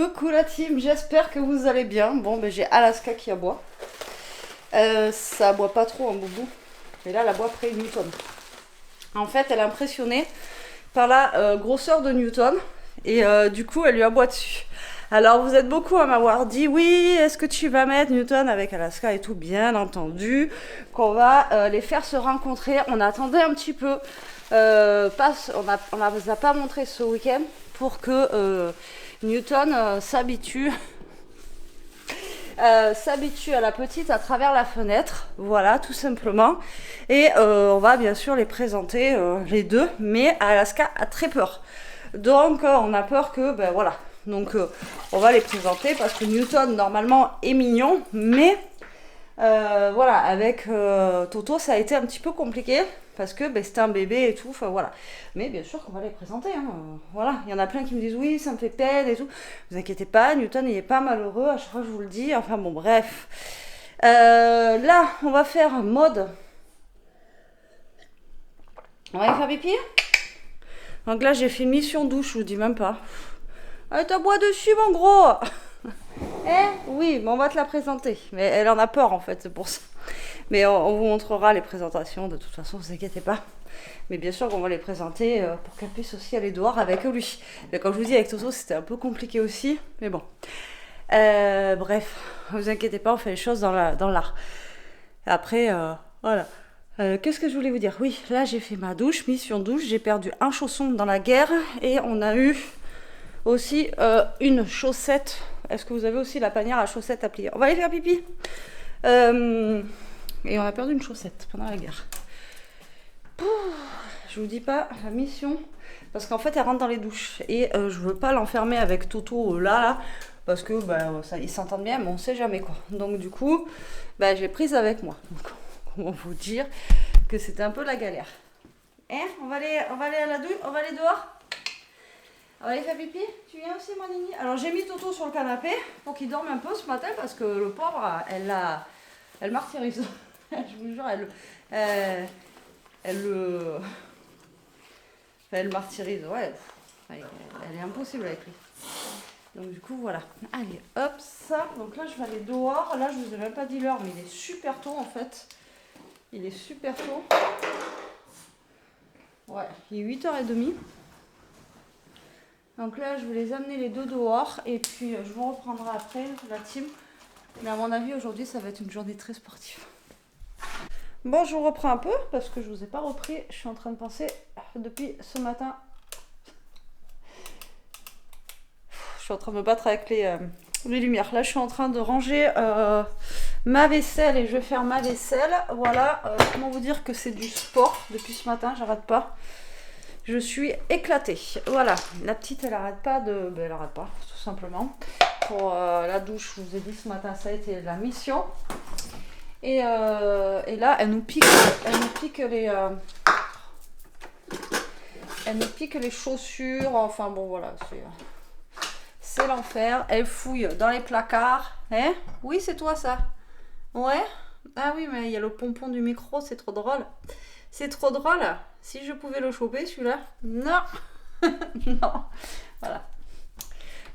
Coucou la team, j'espère que vous allez bien. Bon, ben j'ai Alaska qui aboie. Ça aboie pas trop en boubou. Mais là, elle aboie près de Newton. En fait, elle est impressionnée par la grosseur de Newton. Et du coup, elle lui aboie dessus. Alors, vous êtes beaucoup à m'avoir dit, oui, est-ce que tu vas mettre Newton avec Alaska et tout? Bien entendu, qu'on va les faire se rencontrer. On attendait un petit peu. On ne vous a pas montré ce week-end pour que Newton s'habitue à la petite à travers la fenêtre, voilà, tout simplement. Et on va bien sûr les présenter les deux, mais Alaska a très peur. Donc on a peur que, ben voilà, donc on va les présenter parce que Newton normalement est mignon, mais voilà, avec Toto ça a été un petit peu compliqué parce que ben, c'était un bébé et tout, enfin voilà. Mais bien sûr qu'on va les présenter, hein. Voilà, il y en a plein qui me disent oui, ça me fait peine et tout. Vous inquiétez pas, Newton il est pas malheureux, à chaque fois je vous le dis, enfin bon bref. Là, on va faire mode. On va aller faire pipi. Donc là, j'ai fait mission douche, je vous dis même pas. Allez, t'aboies dessus mon gros. Oui, mais on va te la présenter. Mais elle en a peur en fait, c'est pour ça. Mais on vous montrera les présentations, de toute façon, vous inquiétez pas. Mais bien sûr qu'on va les présenter pour qu'elle puisse aussi aller dehors avec lui. Mais comme je vous dis, avec Toto, c'était un peu compliqué aussi. Mais bon. Bref, vous inquiétez pas, on fait les choses dans l'art. Après, voilà. Qu'est-ce que je voulais vous dire? Oui, là, j'ai fait ma douche, mission douche. J'ai perdu un chausson dans la guerre. Et on a eu aussi une chaussette. Est-ce que vous avez aussi la panière à chaussettes à plier? On va aller faire pipi. Et on a perdu une chaussette pendant la guerre. Je vous dis pas la mission, parce qu'en fait elle rentre dans les douches et je veux pas l'enfermer avec Toto là, parce que bah, ça, ils s'entendent bien, mais on sait jamais quoi. Donc du coup, bah, je l'ai prise avec moi. Donc, comment vous dire que c'était un peu la galère. On va aller à la douche, on va aller dehors. On va aller faire pipi. Tu viens aussi, mon Nini? Alors j'ai mis Toto sur le canapé pour qu'il dorme un peu ce matin parce que le pauvre, elle martyrise. Je vous jure, elle martyrise, ouais. Elle est impossible avec lui. Donc du coup, voilà. Allez, hop, ça. Donc là, je vais aller dehors. Là, je vous ai même pas dit l'heure, mais il est super tôt en fait. Il est super tôt. Ouais, il est 8h30. Donc là, je vais les amener les deux dehors et puis je vous reprendrai après la team. Mais à mon avis, aujourd'hui, ça va être une journée très sportive. Bon, je vous reprends un peu parce que je vous ai pas repris. Je suis en train de penser depuis ce matin. Je suis en train de me battre avec les lumières. Là, je suis en train de ranger ma vaisselle et je vais faire ma vaisselle. Voilà, comment vous dire que c'est du sport depuis ce matin, j'arrête pas. Je suis éclatée. Voilà, la petite, elle arrête pas de... Ben, elle arrête pas, tout simplement. Pour la douche, je vous ai dit ce matin, ça a été la mission. Et là, elle nous pique les chaussures. Enfin bon, voilà, c'est l'enfer. Elle fouille dans les placards. Hein? Oui, c'est toi ça. Ouais. Ah oui, mais il y a le pompon du micro, c'est trop drôle. C'est trop drôle. Si je pouvais le choper, celui-là. Non. Non. Voilà.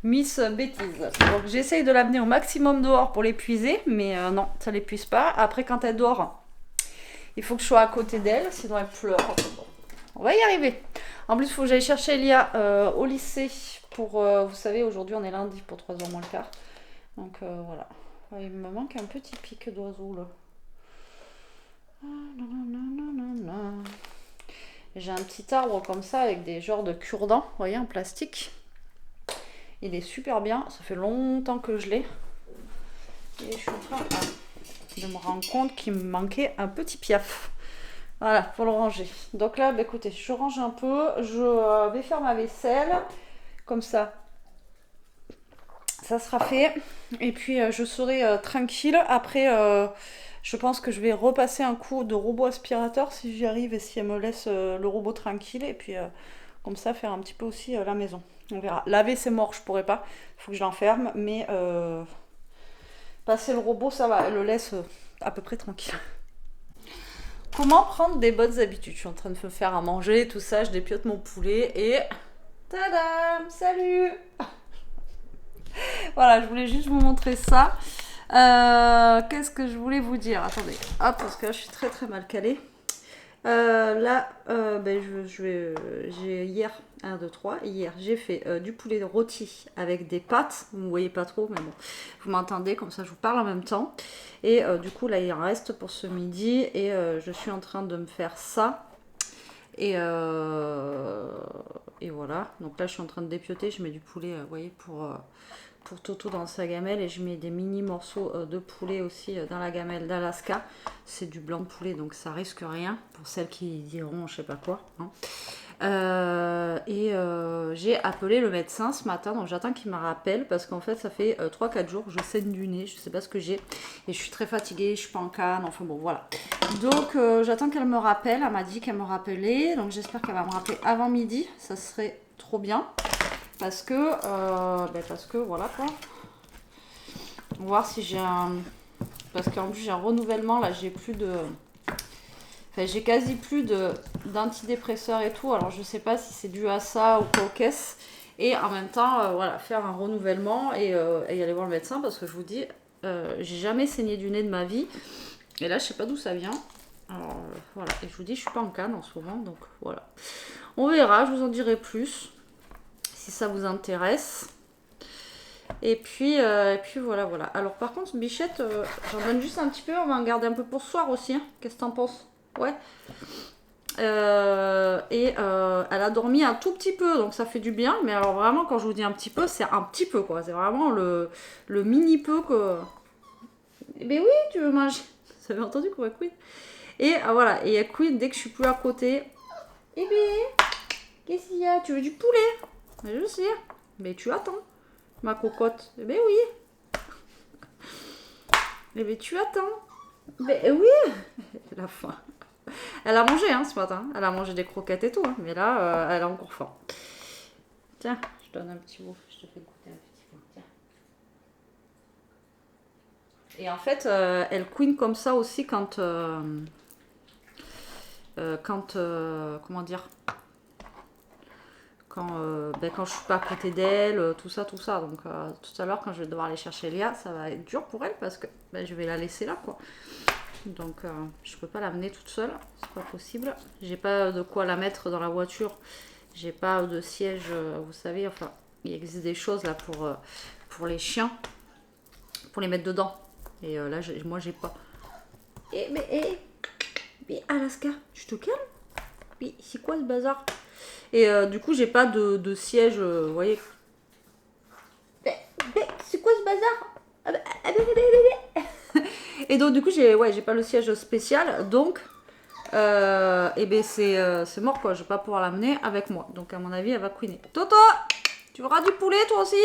Miss bêtise. Donc j'essaye de l'amener au maximum dehors pour l'épuiser, mais non, ça l'épuise pas. Après, quand elle dort, il faut que je sois à côté d'elle, sinon elle pleure. Bon, on va y arriver. En plus, il faut que j'aille chercher Elia au lycée pour, vous savez, aujourd'hui on est lundi pour 3h moins le quart. Donc voilà. Il me manque un petit pic d'oiseau là. J'ai un petit arbre comme ça avec des genres de cure-dents, vous voyez, en plastique. Il est super bien, ça fait longtemps que je l'ai. Et je suis en train de me rendre compte qu'il me manquait un petit piaf. Voilà, pour le ranger. Donc là, bah, écoutez, je range un peu, je vais faire ma vaisselle. Comme ça, ça sera fait. Et puis, je serai tranquille. Après, je pense que je vais repasser un coup de robot aspirateur si j'y arrive et si elle me laisse le robot tranquille. Et puis, comme ça, faire un petit peu aussi la maison. On verra. Laver, c'est mort, je pourrais pas. Il faut que je l'enferme. Mais passer le robot, ça va. Elle le laisse à peu près tranquille. Comment prendre des bonnes habitudes? Je suis en train de me faire à manger, tout ça. Je dépiote mon poulet et... Tadam! Salut! Voilà, je voulais juste vous montrer ça. Qu'est-ce que je voulais vous dire? Attendez, hop, parce que là, je suis très très mal calée. Là, ben, j'ai hier, 1, 2, 3, hier, j'ai fait du poulet rôti avec des pâtes. Vous ne voyez pas trop, mais bon, vous m'entendez, comme ça je vous parle en même temps. Et du coup, là, il en reste pour ce midi. Et je suis en train de me faire ça. Et voilà, donc là, je suis en train de dépioter. Je mets du poulet, vous voyez, pour Toto dans sa gamelle, et je mets des mini morceaux de poulet aussi dans la gamelle d'Alaska. C'est du blanc de poulet, donc ça risque rien pour celles qui diront je sais pas quoi, hein. J'ai appelé le médecin ce matin, donc j'attends qu'il me rappelle parce qu'en fait ça fait 3-4 jours je saigne du nez, je sais pas ce que j'ai et je suis très fatiguée, je suis pas en canne, enfin bon voilà. Donc j'attends qu'elle me rappelle, elle m'a dit qu'elle me rappelait, donc j'espère qu'elle va me rappeler avant midi, ça serait trop bien. Parce que voilà quoi. On va voir si j'ai un... Parce qu'en plus j'ai un renouvellement, là j'ai plus de... Enfin j'ai quasi plus d'antidépresseurs et tout. Alors je sais pas si c'est dû à ça ou quoi aux caisses. Et en même temps, voilà, faire un renouvellement et aller voir le médecin. Parce que je vous dis, j'ai jamais saigné du nez de ma vie. Et là je sais pas d'où ça vient. Alors voilà, et je vous dis, je suis pas en canne en ce moment. Donc voilà. On verra, je vous en dirai plus. Si ça vous intéresse. Et puis voilà. Alors par contre, Bichette, j'en donne juste un petit peu. On va en garder un peu pour ce soir aussi. Hein. Qu'est-ce que t'en penses? Ouais. Elle a dormi un tout petit peu, donc ça fait du bien. Mais alors vraiment, quand je vous dis un petit peu, c'est un petit peu quoi. C'est vraiment le mini peu que... Mais oui, tu veux manger. Vous avez entendu qu'on va queen. Et voilà, et elle queen dès que je suis plus à côté. Eh bien, qu'est-ce qu'il y a? Tu veux du poulet? Mais je sais, mais tu attends, ma cocotte. Eh ben oui. Eh ben tu attends. Ben oui. La faim. Elle a mangé hein, ce matin. Elle a mangé des croquettes et tout. Hein. Mais là, elle a encore faim. Tiens, je te donne un petit bout. Je te fais goûter un petit bout. Tiens. Et en fait, elle queen comme ça aussi quand comment dire? Quand je suis pas à côté d'elle, tout ça. Donc tout à l'heure, quand je vais devoir aller chercher Léa, ça va être dur pour elle parce que je vais la laisser là, quoi. Donc je peux pas l'amener toute seule, c'est pas possible. J'ai pas de quoi la mettre dans la voiture. J'ai pas de siège, vous savez, enfin, il existe des choses là pour les chiens, pour les mettre dedans. Et là, moi, j'ai pas. Mais Alaska, tu te calmes? Mais c'est quoi ce bazar? Et du coup, j'ai pas de siège, vous voyez. Mais c'est quoi ce bazar? Et donc, du coup, j'ai pas le siège spécial. Donc, c'est mort, quoi. Je vais pas pouvoir l'amener avec moi. Donc, à mon avis, elle va couiner. Toto, tu auras du poulet, toi aussi?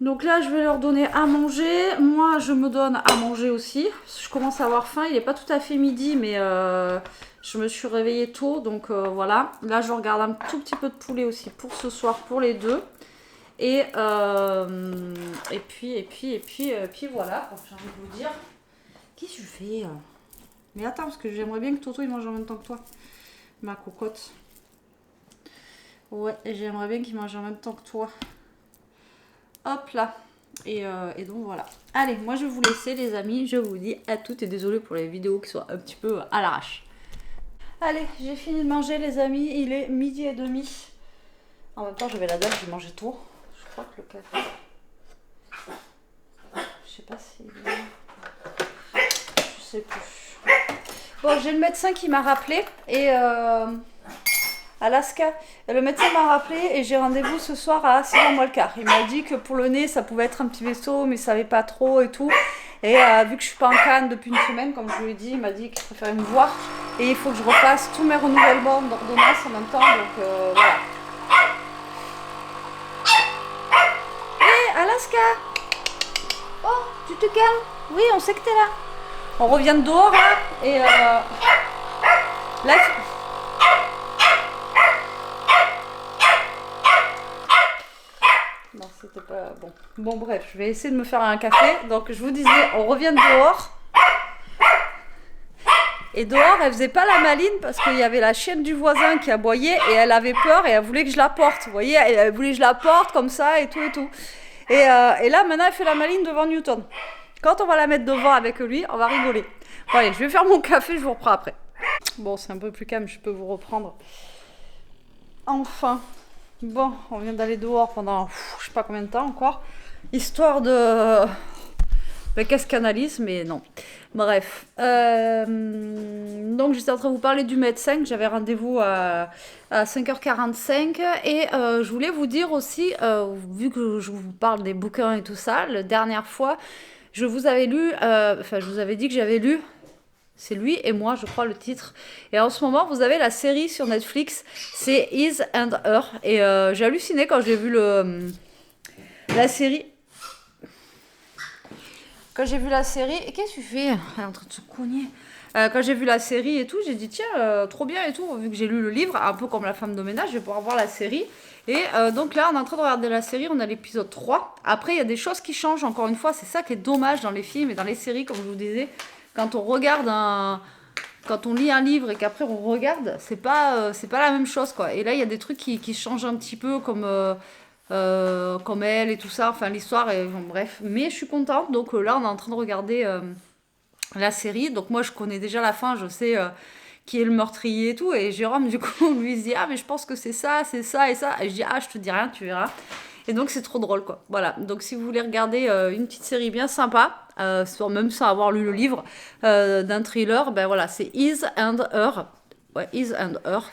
Donc là, je vais leur donner à manger. Moi, je me donne à manger aussi. Je commence à avoir faim. Il n'est pas tout à fait midi, mais je me suis réveillée tôt. Donc voilà. Là, je regarde un tout petit peu de poulet aussi pour ce soir, pour les deux. Et puis voilà. J'ai envie de vous dire. Qu'est-ce que je fais? Mais attends, parce que j'aimerais bien que Toto il mange en même temps que toi. Ma cocotte. Ouais, j'aimerais bien qu'il mange en même temps que toi. Hop là. Et donc voilà. Allez, moi je vais vous laisser les amis. Je vous dis à toutes et désolée pour les vidéos qui sont un petit peu à l'arrache. Allez, j'ai fini de manger les amis. Il est 12h30. En même temps j'avais la dalle, j'ai mangé tôt. Je crois que le café... Je sais pas si... Je sais plus. Bon, j'ai le médecin qui m'a rappelé. Et... Alaska, le médecin m'a rappelé et j'ai rendez-vous ce soir à 6h moins le quart. Il m'a dit que pour le nez ça pouvait être un petit vaisseau mais il savait pas trop et tout. Et vu que je suis pas en canne depuis une semaine, comme je vous l'ai dit, il m'a dit qu'il préférait me voir. Et il faut que je refasse tous mes renouvellements d'ordonnance en même temps. Donc voilà. Hé Alaska! Oh, tu te calmes? Oui, on sait que t'es là. On revient de dehors là. Et là... Non, c'était pas bon. Bon, bref, je vais essayer de me faire un café. Donc, je vous disais, on revient de dehors. Et dehors, elle faisait pas la maline parce qu'il y avait la chienne du voisin qui aboyait et elle avait peur et elle voulait que je la porte. Vous voyez, elle voulait que je la porte comme ça et tout et tout. Et là, maintenant, elle fait la maline devant Newton. Quand on va la mettre devant avec lui, on va rigoler. Bon, allez, je vais faire mon café, je vous reprends après. Bon, c'est un peu plus calme, je peux vous reprendre. Enfin. Bon, on vient d'aller dehors pendant je sais pas combien de temps encore. Histoire de... Ben, qu'est-ce qu'analyse, mais non. Bref. Donc, j'étais en train de vous parler du médecin. J'avais rendez-vous à 5h45. Et je voulais vous dire aussi, vu que je vous parle des bouquins et tout ça, la dernière fois, je vous avais lu... je vous avais dit que j'avais lu... C'est lui et moi, je crois, le titre. Et en ce moment, vous avez la série sur Netflix. C'est His and Her. Et j'ai halluciné quand j'ai vu la série. Quand j'ai vu la série... Et qu'est-ce que tu fais? Elle est en train de se cogner. Quand j'ai vu la série et tout, j'ai dit, tiens, trop bien et tout. Vu que j'ai lu le livre, un peu comme La femme de ménage, je vais pouvoir voir la série. Et donc là, on est en train de regarder la série. On a l'épisode 3. Après, il y a des choses qui changent. Encore une fois, c'est ça qui est dommage dans les films et dans les séries, comme je vous disais. Quand on regarde quand on lit un livre et qu'après on regarde, c'est pas la même chose, quoi. Et là, il y a des trucs qui changent un petit peu, comme elle et tout ça. Enfin, l'histoire, bon, bref. Mais je suis contente. Donc là, on est en train de regarder la série. Donc moi, je connais déjà la fin. Je sais qui est le meurtrier et tout. Et Jérôme, du coup, lui, il se dit, ah, mais je pense que c'est ça et ça. Et je dis, ah, je te dis rien, tu verras. Et donc c'est trop drôle, quoi. Voilà, donc si vous voulez regarder une petite série bien sympa, même sans avoir lu le livre, d'un thriller, ben voilà, c'est His and Her. Ouais, His and Her.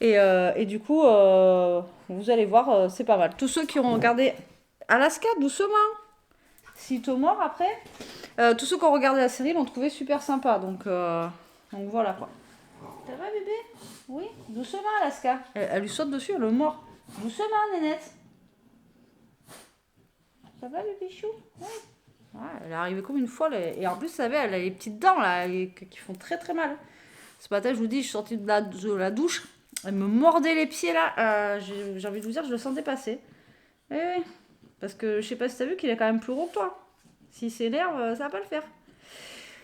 Et du coup, vous allez voir, c'est pas mal. Tous ceux qui ont regardé Alaska, doucement, si te mort après, tous ceux qui ont regardé la série l'ont trouvé super sympa. Donc voilà, quoi. Ça va, bébé? Oui, doucement, Alaska. Elle lui saute dessus, elle le mord. Doucement, Nénette. Ça va, le bichou? Oui. Ouais, elle est arrivée comme une folle. Et en plus, vous savez, elle a les petites dents là, qui font très très mal. Ce matin, je vous dis, je suis sortie de la douche. Elle me mordait les pieds là. J'ai envie de vous dire, je le sentais passer. Eh oui. Parce que je sais pas si t'as vu qu'il est quand même plus gros que toi. S'il s'énerve, ça va pas le faire.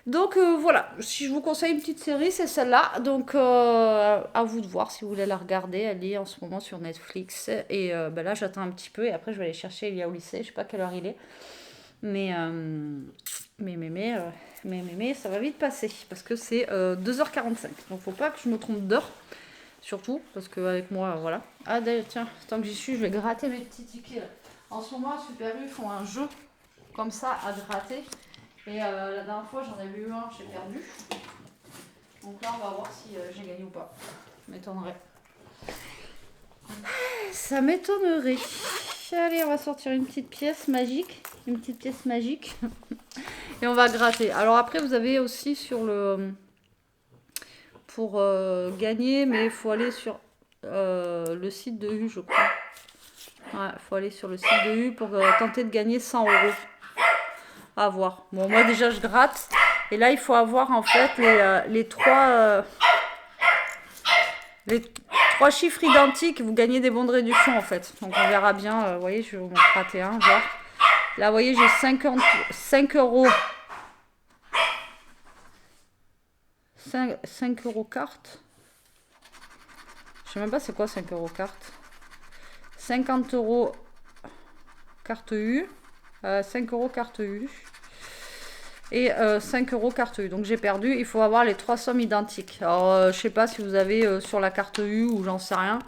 Donc voilà, si je vous conseille une petite série, c'est celle-là. Donc à vous de voir si vous voulez la regarder. Elle est en ce moment sur Netflix. Et là, j'attends un petit peu et après, je vais aller chercher Elia au lycée. Je sais pas quelle heure il est. Mais ça va vite passer parce que c'est 2h45. Donc faut pas que je me trompe d'heure. Surtout parce qu'avec moi, voilà. Ah d'ailleurs, tiens, tant que j'y suis, je vais gratter mes petits tickets. Là. En ce moment, Super U font un jeu comme ça à gratter. Et la dernière fois, j'en avais eu un, j'ai perdu. Donc là, on va voir si j'ai gagné ou pas. Ça m'étonnerait. Ça m'étonnerait. Allez, on va sortir une petite pièce magique. Une petite pièce magique. Et on va gratter. Alors après, vous avez aussi sur le... Pour gagner, mais il faut aller sur le site de U, je crois. Ouais, il faut aller sur le site de U pour tenter de gagner 100 €. À voir. Bon, moi déjà je gratte. Et là, il faut avoir en fait les trois chiffres identiques. Vous gagnez des bons de réduction en fait. Donc on verra bien. Vous voyez, je vais vous en gratter un. Genre. Là, vous voyez, j'ai 5 €. 5 € carte. Je sais même pas c'est quoi 5 € carte. 50 € carte U. 5 € carte U. Et 5 € carte U. Donc j'ai perdu. Il faut avoir les trois sommes identiques. Alors je sais pas si vous avez sur la carte U ou j'en sais rien.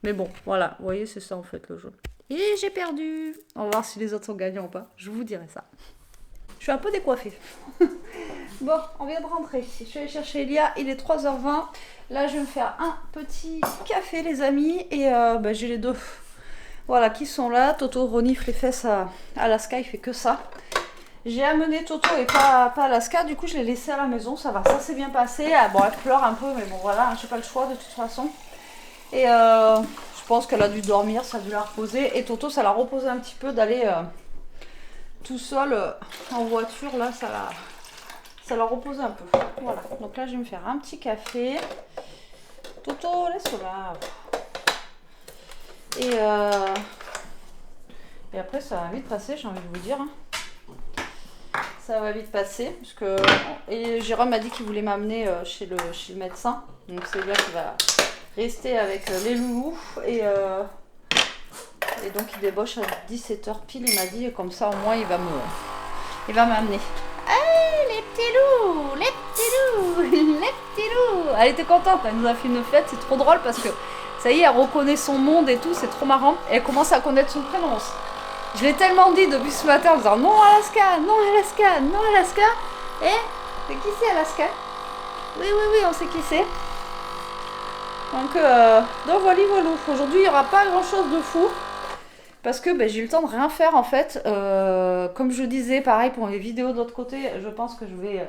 Mais bon, voilà. Vous voyez, c'est ça en fait le jeu. Et j'ai perdu. On va voir si les autres sont gagnants ou pas. Je vous dirai ça. Je suis un peu décoiffée. Bon, on vient de rentrer. Je suis allée chercher Elia. Il est 3h20. Là, je vais me faire un petit café, les amis. Et j'ai les deux. Voilà, qui sont là. Toto renifle les fesses à Alaska. Il fait que ça. J'ai amené Toto et pas Alaska. Du coup, je l'ai laissé à la maison. Ça va, ça s'est bien passé. Ah, bon, elle pleure un peu. Mais bon, voilà. J'ai pas le choix de toute façon. Et je pense qu'elle a dû dormir. Ça a dû la reposer. Et Toto, ça l'a reposé un petit peu d'aller... tout seul en voiture, là, ça l'a reposé un peu. Voilà, donc là, je vais me faire un petit café. Toto, laisse-le là. Et après, ça va vite passer, j'ai envie de vous dire. Hein. ça va vite passer. Parce que, et Jérôme m'a dit qu'il voulait m'amener chez le médecin. Donc c'est là qu'il va rester avec les loulous. Et donc il débauche à 17h pile, il m'a dit. Comme ça au moins il va m'amener. Hey, les petits loups, les petits loups, les petits loups. Elle était contente, elle nous a fait une fête, c'est trop drôle parce que ça y est, elle reconnaît son monde et tout, c'est trop marrant. Et elle commence à connaître son prénom aussi. Je l'ai tellement dit depuis ce matin en disant non Alaska, non Alaska, non Alaska. Et c'est qui c'est Alaska? Oui, on sait qui c'est. Donc voilà. Aujourd'hui il n'y aura pas grand chose de fou. Parce que j'ai eu le temps de rien faire en fait. Comme je disais, pareil pour les vidéos de l'autre côté, je pense que je vais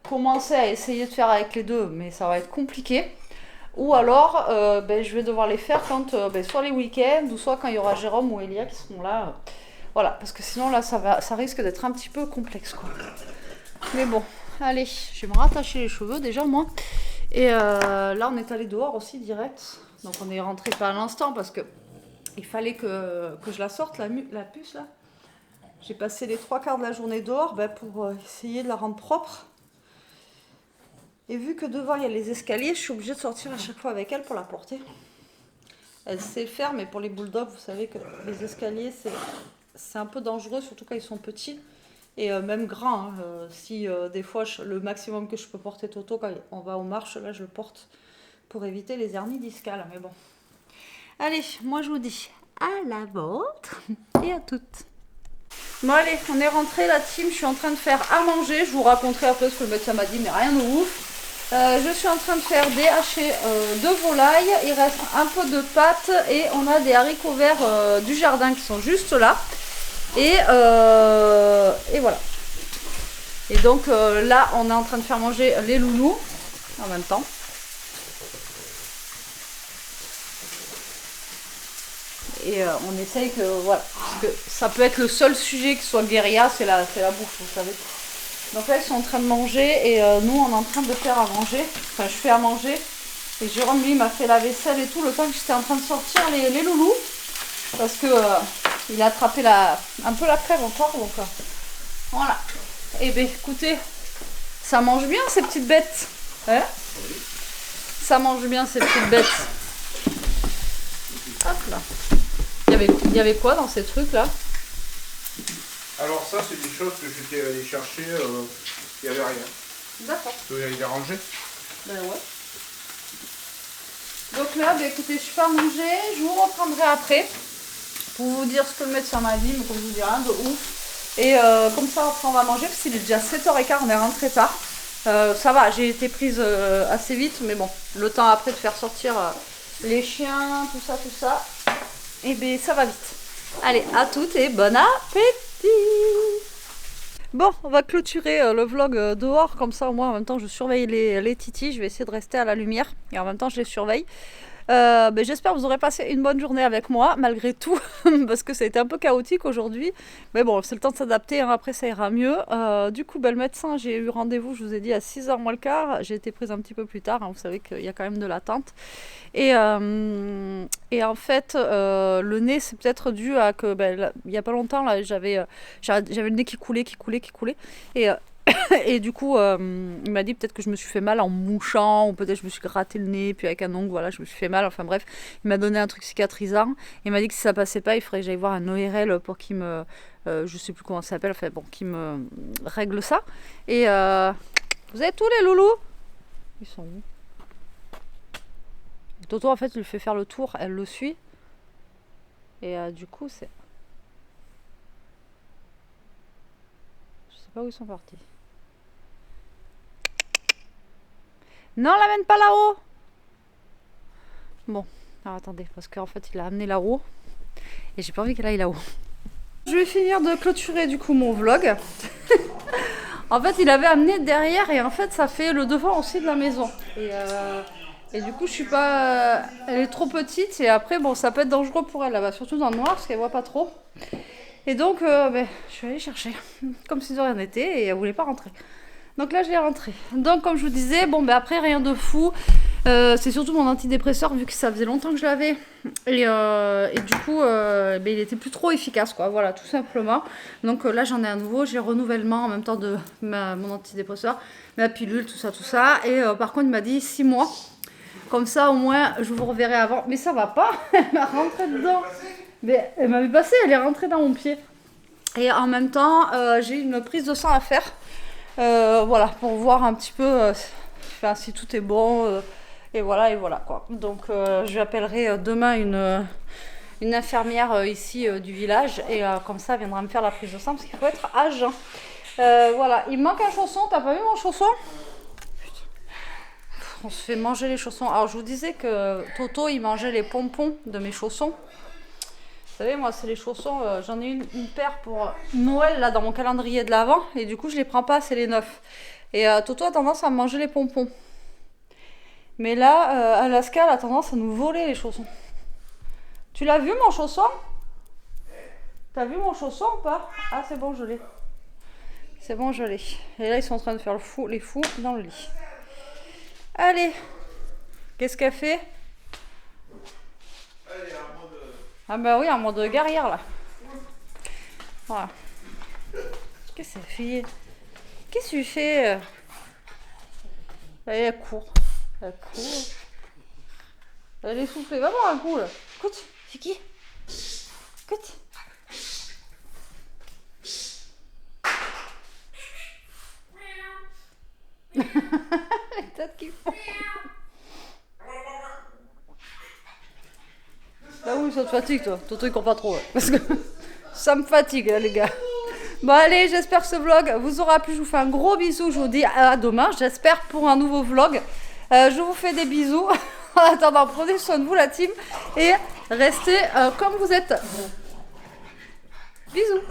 commencer à essayer de faire avec les deux, mais ça va être compliqué. Ou alors, je vais devoir les faire quand, soit les week-ends, ou soit quand il y aura Jérôme ou Elia qui seront là. Voilà, parce que sinon là, ça risque d'être un petit peu complexe, quoi. Mais bon, allez, je vais me rattacher les cheveux déjà, moi. Et là, on est allé dehors aussi, direct. Donc on est rentré pas à l'instant, parce que il fallait que je la sorte, la puce, là. J'ai passé les 3/4 de la journée dehors pour essayer de la rendre propre. Et vu que devant, il y a les escaliers, je suis obligée de sortir à chaque fois avec elle pour la porter. Elle sait le faire, mais pour les bulldogs, vous savez que les escaliers, c'est un peu dangereux, surtout quand ils sont petits. Et même grands. Hein, si des fois, le maximum que je peux porter Toto, quand on va aux marches, là, je le porte pour éviter les hernies discales. Mais bon. Allez, moi je vous dis à la vôtre et à toutes. Bon allez, on est rentré la team, je suis en train de faire à manger. Je vous raconterai après ce que le médecin m'a dit, mais rien de ouf. Je suis en train de faire des hachés de volaille. Il reste un peu de pâtes et on a des haricots verts du jardin qui sont juste là. Et voilà. Et donc là, on est en train de faire manger les loulous en même temps. Et on essaye que, voilà, parce que ça peut être le seul sujet qui soit guérilla, c'est la bouffe, vous savez. Donc là, ils sont en train de manger et nous, on est en train de faire à manger. Enfin, je fais à manger. Et Jérôme, lui, m'a fait la vaisselle et tout, le temps que j'étais en train de sortir les loulous. Parce que il a attrapé un peu la crève encore, donc voilà. Et bien, écoutez, ça mange bien, ces petites bêtes. Hein? Ça mange bien, ces petites bêtes. Hop là. Il y avait quoi dans ces trucs là? Alors ça c'est des choses que j'étais allé chercher, il n'y avait rien. D'accord. Tu veux aller les ranger? Ben ouais. Donc là, écoutez, je fais à manger, je vous reprendrai après pour vous dire ce que le médecin m'a dit, mais comme je vous dis rien de ouf. Et comme ça après on va manger, parce qu'il est déjà 7h15, on est rentré tard. Ça va, j'ai été prise assez vite, mais bon, le temps après de faire sortir les chiens, tout ça. Et bien ça va vite. Allez, à toutes et bon appétit. Bon, on va clôturer le vlog dehors, comme ça au moins en même temps je surveille les titis. Je vais essayer de rester à la lumière et en même temps je les surveille. J'espère que vous aurez passé une bonne journée avec moi malgré tout parce que ça a été un peu chaotique aujourd'hui, mais bon c'est le temps de s'adapter, hein. Après ça ira mieux. Du coup le médecin, j'ai eu rendez-vous, je vous ai dit à 6h moins le quart, j'ai été prise un petit peu plus tard, hein. Vous savez qu'il y a quand même de l'attente et en fait le nez c'est peut-être dû à que il y a pas longtemps là j'avais le nez qui coulait et du coup, il m'a dit peut-être que je me suis fait mal en mouchant, ou peut-être je me suis gratté le nez, puis avec un ongle, voilà, je me suis fait mal. Enfin bref, il m'a donné un truc cicatrisant. Il m'a dit que si ça passait pas, il faudrait que j'aille voir un ORL pour qu'il me, je sais plus comment ça s'appelle, enfin bon, qu'il me règle ça. Et vous avez tous les loulous? Ils sont où? Toto en fait, il lui fait faire le tour, elle le suit. Et du coup, c'est, je sais pas où ils sont partis. Non, l'amène pas là-haut. Bon, alors attendez, parce qu'en fait, il l'a amené là-haut. Et j'ai pas envie qu'elle aille là-haut. Je vais finir de clôturer du coup mon vlog. En fait, il avait amené derrière et en fait, ça fait le devant aussi de la maison. Et du coup, je suis pas... elle est trop petite et après, bon, ça peut être dangereux pour elle là-bas. Surtout dans le noir, parce qu'elle voit pas trop. Et donc, je suis allée chercher. Comme si de rien n'était et elle voulait pas rentrer. Donc là, je l'ai rentré. Donc, comme je vous disais, bon, après, rien de fou. C'est surtout mon antidépresseur vu que ça faisait longtemps que je l'avais et du coup ben, il était plus trop efficace quoi, voilà tout simplement. Donc là j'en ai un nouveau, j'ai renouvellement en même temps de mon antidépresseur, ma pilule, tout ça et par contre il m'a dit 6 mois, comme ça au moins je vous reverrai avant, mais ça va pas, elle m'a rentré dedans, mais elle m'avait passé, elle est rentrée dans mon pied et en même temps j'ai une prise de sang à faire, voilà pour voir un petit peu enfin, si tout est bon. Et voilà quoi. Donc je appellerai demain une infirmière ici du village et comme ça elle viendra me faire la prise de sang parce qu'il faut être à jeun. Voilà, il me manque un chausson, t'as pas vu mon chausson? Putain. On se fait manger les chaussons. Alors je vous disais que Toto il mangeait les pompons de mes chaussons. Vous savez moi c'est les chaussons, j'en ai une paire pour Noël là dans mon calendrier de l'Avent et du coup je les prends pas, c'est les neufs. Et Toto a tendance à manger les pompons. Mais là, Alaska elle a tendance à nous voler les chaussons. Tu l'as vu mon chausson? T'as vu mon chausson ou pas? Ah c'est bon je l'ai. C'est bon je l'ai. Et là ils sont en train de faire les fous dans le lit. Allez. Qu'est-ce qu'elle fait? Ah bah oui, en mode guerrière là. Voilà. Qu'est-ce que c'est fait? Qu'est-ce que tu fais? Elle court. Elle court. Elle est soufflée. Va voir un coup là. Écoute, c'est qui? Écoute. Les têtes qui font. Bah oui, ça te fatigue toi. Toto il court pas trop. Ouais. Parce que ça me fatigue là, les gars. Bon allez, j'espère que ce vlog vous aura plu. Je vous fais un gros bisou. Je vous dis à demain. J'espère pour un nouveau vlog. Je vous fais des bisous. En attendant, prenez soin de vous la team. Et restez comme vous êtes. Bisous.